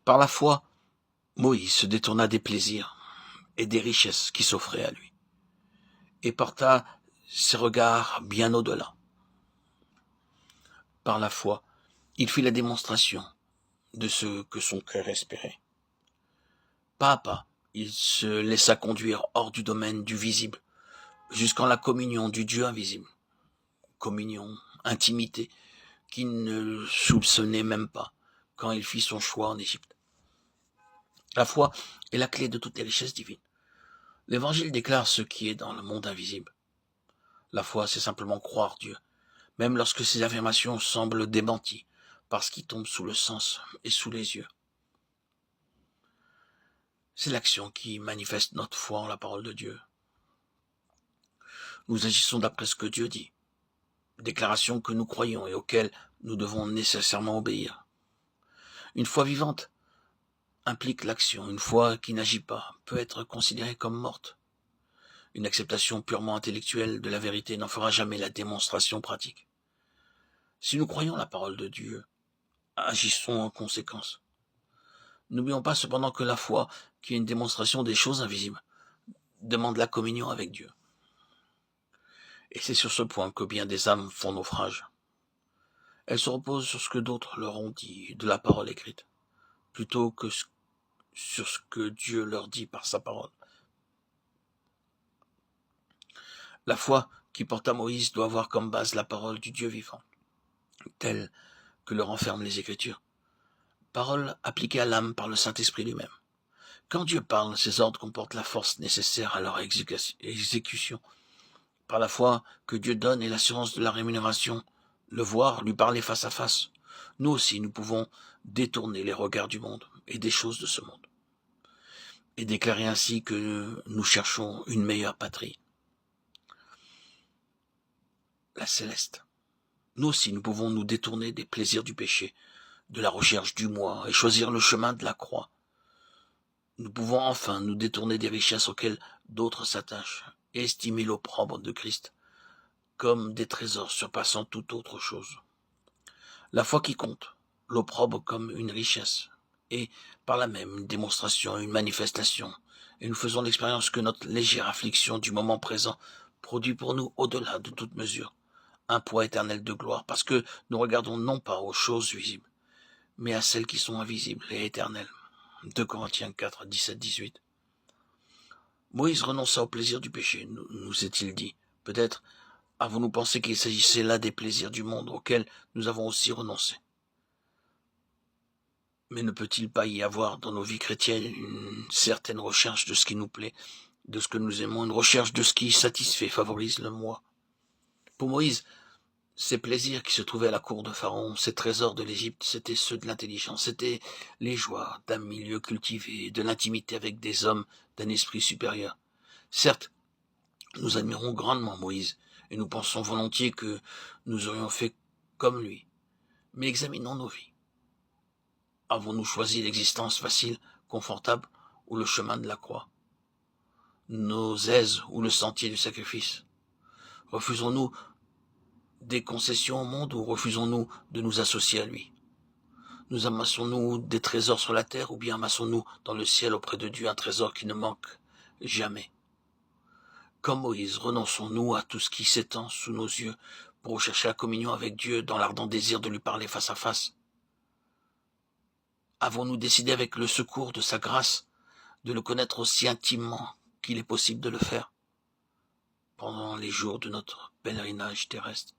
Par la foi, Moïse se détourna des plaisirs et des richesses qui s'offraient à lui, et porta ses regards bien au-delà. Par la foi, il fit la démonstration de ce que son cœur espérait. Pas à pas, il se laissa conduire hors du domaine du visible, jusqu'en la communion du Dieu invisible. Communion, intimité, qu'il ne soupçonnait même pas quand il fit son choix en Égypte. La foi est la clé de toutes les richesses divines. L'Évangile déclare ce qui est dans le monde invisible. La foi, c'est simplement croire Dieu, même lorsque ses affirmations semblent démenties, parce qu'il tombe sous le sens et sous les yeux. C'est l'action qui manifeste notre foi en la parole de Dieu. Nous agissons d'après ce que Dieu dit, déclaration que nous croyons et auxquelles nous devons nécessairement obéir. Une foi vivante implique l'action. Une foi qui n'agit pas peut être considérée comme morte. Une acceptation purement intellectuelle de la vérité n'en fera jamais la démonstration pratique. Si nous croyons la parole de Dieu, agissons en conséquence. N'oublions pas cependant que la foi, qui est une démonstration des choses invisibles, demande la communion avec Dieu. Et c'est sur ce point que bien des âmes font naufrage. Elles se reposent sur ce que d'autres leur ont dit de la parole écrite, plutôt que sur ce que Dieu leur dit par sa parole. La foi qui porte à Moïse doit avoir comme base la parole du Dieu vivant, telle que le renferment les Écritures. Parole appliquée à l'âme par le Saint-Esprit lui-même. Quand Dieu parle, ses ordres comportent la force nécessaire à leur exécution. Par la foi que Dieu donne et l'assurance de la rémunération, le voir, lui parler face à face, nous aussi nous pouvons détourner les regards du monde et des choses de ce monde, et déclarer ainsi que nous cherchons une meilleure patrie, la céleste. Nous aussi nous pouvons nous détourner des plaisirs du péché, de la recherche du moi, et choisir le chemin de la croix. Nous pouvons enfin nous détourner des richesses auxquelles d'autres s'attachent, et estimer l'opprobre de Christ comme des trésors surpassant toute autre chose. La foi qui compte, l'opprobre comme une richesse, et par là même une démonstration, une manifestation, et nous faisons l'expérience que notre légère affliction du moment présent produit pour nous, au-delà de toute mesure, un poids éternel de gloire, parce que nous regardons non pas aux choses visibles, mais à celles qui sont invisibles et éternelles. 2 Corinthiens 4, 17-18. Moïse renonça au plaisir du péché, nous est-il dit. Peut-être avons-nous pensé qu'il s'agissait là des plaisirs du monde auxquels nous avons aussi renoncé. Mais ne peut-il pas y avoir dans nos vies chrétiennes une certaine recherche de ce qui nous plaît, de ce que nous aimons, une recherche de ce qui satisfait, favorise le moi? Pour Moïse, ces plaisirs qui se trouvaient à la cour de Pharaon, ces trésors de l'Égypte, c'étaient ceux de l'intelligence, c'étaient les joies d'un milieu cultivé, de l'intimité avec des hommes d'un esprit supérieur. Certes, nous admirons grandement Moïse, et nous pensons volontiers que nous aurions fait comme lui. Mais examinons nos vies. Avons-nous choisi l'existence facile, confortable, ou le chemin de la croix? Nos aises ou le sentier du sacrifice? Refusons-nous des concessions au monde ou refusons-nous de nous associer à lui? Nous amassons-nous des trésors sur la terre ou bien amassons-nous dans le ciel auprès de Dieu un trésor qui ne manque jamais? Comme Moïse, renonçons-nous à tout ce qui s'étend sous nos yeux pour rechercher la communion avec Dieu dans l'ardent désir de lui parler face à face? Avons-nous décidé avec le secours de sa grâce de le connaître aussi intimement qu'il est possible de le faire pendant les jours de notre pèlerinage terrestre?